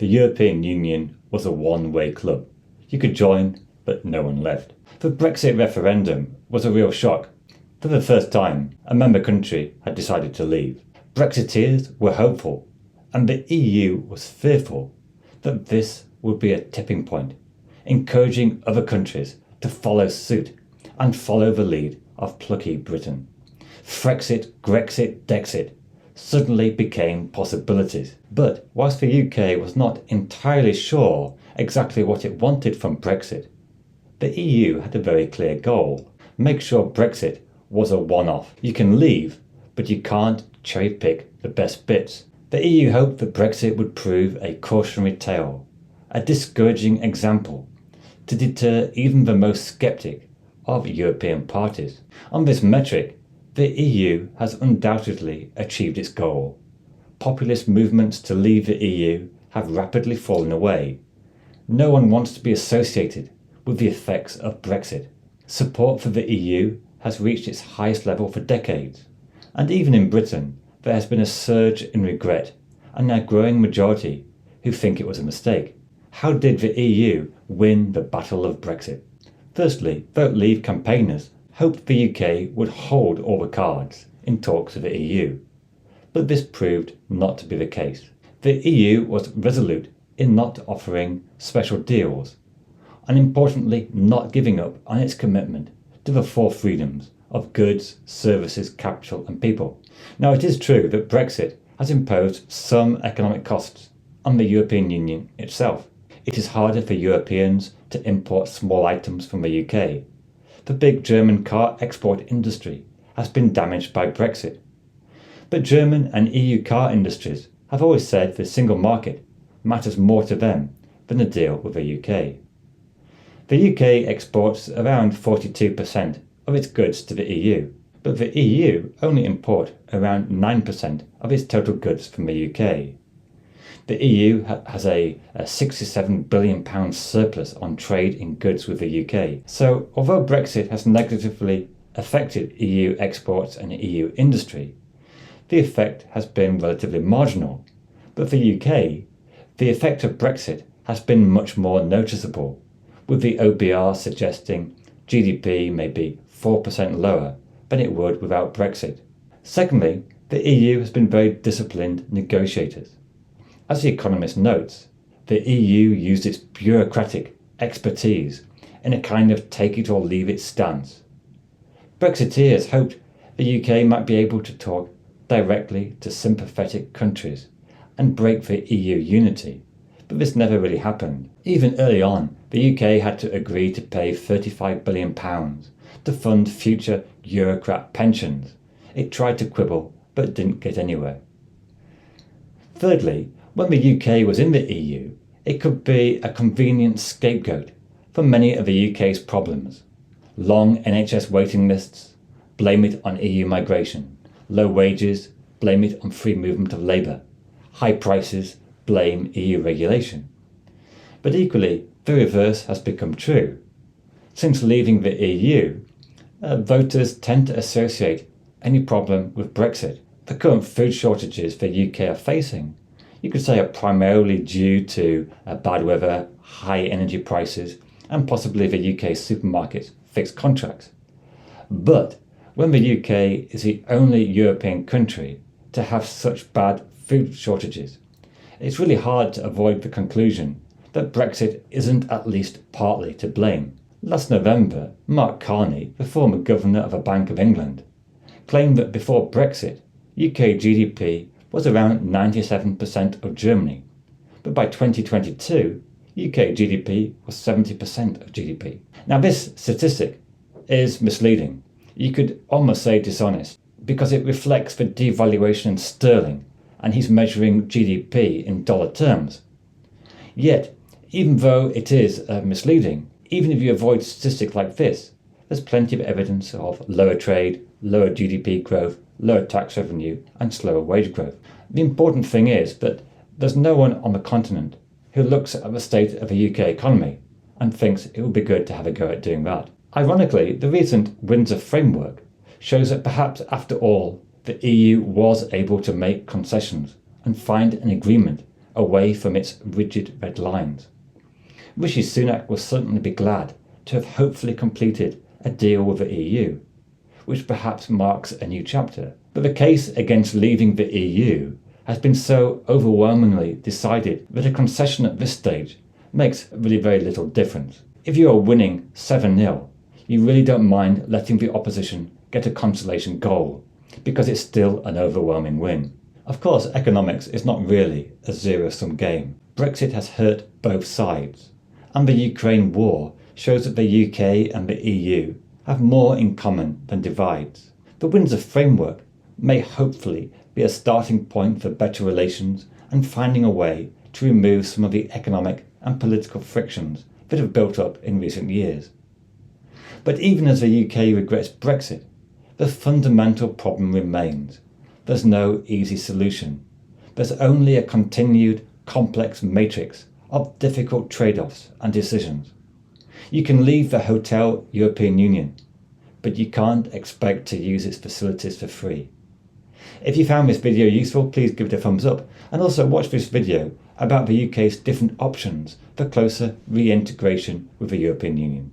The European Union was a one-way club. You could join, but no one left. The Brexit referendum was a real shock. For the first time, a member country had decided to leave. Brexiteers were hopeful, and the EU was fearful that this would be a tipping point, encouraging other countries to follow suit and follow the lead of plucky Britain. Frexit, Grexit, Dexit suddenly became possibilities. But whilst the UK was not entirely sure exactly what it wanted from Brexit, the EU had a very clear goal. Make sure Brexit was a one-off. You can leave, but you can't cherry-pick the best bits. The EU hoped that Brexit would prove a cautionary tale, a discouraging example, to deter even the most sceptic of European parties. On this metric, the EU has undoubtedly achieved its goal. Populist movements to leave the EU have rapidly fallen away. No one wants to be associated with the effects of Brexit. Support for the EU has reached its highest level for decades, and even in Britain there has been a surge in regret and a growing majority who think it was a mistake. How did the EU win the battle of Brexit? Firstly, Vote Leave campaigners hoped the UK would hold all the cards in talks with the EU, but this proved not to be the case. The EU was resolute in not offering special deals, and importantly not giving up on its commitment to the four freedoms of goods, services, capital and people. Now it is true that Brexit has imposed some economic costs on the European Union itself. It is harder for Europeans to import small items from the UK. The big German car export industry has been damaged by Brexit. But German and EU car industries have always said the single market matters more to them than a deal with the UK. The UK exports around 42% of its goods to the EU, but the EU only import around 9% of its total goods from the UK. The EU has a £67 billion surplus on trade in goods with the UK. So although Brexit has negatively affected EU exports and EU industry, the effect has been relatively marginal. But for the UK, the effect of Brexit has been much more noticeable, with the OBR suggesting GDP may be 4% lower than it would without Brexit. Secondly, the EU has been very disciplined negotiators. As The Economist notes, the EU used its bureaucratic expertise in a kind of take-it-or-leave-it stance. Brexiteers hoped the UK might be able to talk directly to sympathetic countries and break the EU unity, but this never really happened. Even early on, the UK had to agree to pay £35 billion to fund future Eurocrat pensions. It tried to quibble, but didn't get anywhere. Thirdly, when the UK was in the EU, it could be a convenient scapegoat for many of the UK's problems. Long NHS waiting lists, blame it on EU migration. Low wages, blame it on free movement of labour. High prices, blame EU regulation. But equally, the reverse has become true. Since leaving the EU, voters tend to associate any problem with Brexit. The current food shortages the UK are facing, you could say, are primarily due to bad weather, high energy prices, and possibly the UK's supermarkets' fixed contracts. But when the UK is the only European country to have such bad food shortages, it's really hard to avoid the conclusion that Brexit isn't at least partly to blame. Last November, Mark Carney, the former governor of a Bank of England, claimed that before Brexit, UK GDP was around 97% of Germany, but by 2022, UK GDP was 70% of GDP. Now this statistic is misleading. You could almost say dishonest, because it reflects the devaluation in sterling, and he's measuring GDP in dollar terms. Yet, even though it is misleading, even if you avoid statistics like this, there's plenty of evidence of lower trade, lower GDP growth, lower tax revenue, and slower wage growth. The important thing is that there's no one on the continent who looks at the state of the UK economy and thinks it would be good to have a go at doing that. Ironically, the recent Windsor framework shows that perhaps after all, the EU was able to make concessions and find an agreement away from its rigid red lines. Rishi Sunak will certainly be glad to have hopefully completed a deal with the EU, which perhaps marks a new chapter. But the case against leaving the EU has been so overwhelmingly decided that a concession at this stage makes really very little difference. If you are winning 7-0, you really don't mind letting the opposition get a consolation goal, because it's still an overwhelming win. Of course, economics is not really a zero-sum game. Brexit has hurt both sides, and the Ukraine war shows that the UK and the EU have more in common than divides. The Windsor Framework may hopefully be a starting point for better relations and finding a way to remove some of the economic and political frictions that have built up in recent years. But even as the UK regrets Brexit, the fundamental problem remains. There's no easy solution. There's only a continued complex matrix of difficult trade-offs and decisions. You can leave the Hotel European Union, but you can't expect to use its facilities for free. If you found this video useful, please give it a thumbs up, and also watch this video about the UK's different options for closer reintegration with the European Union.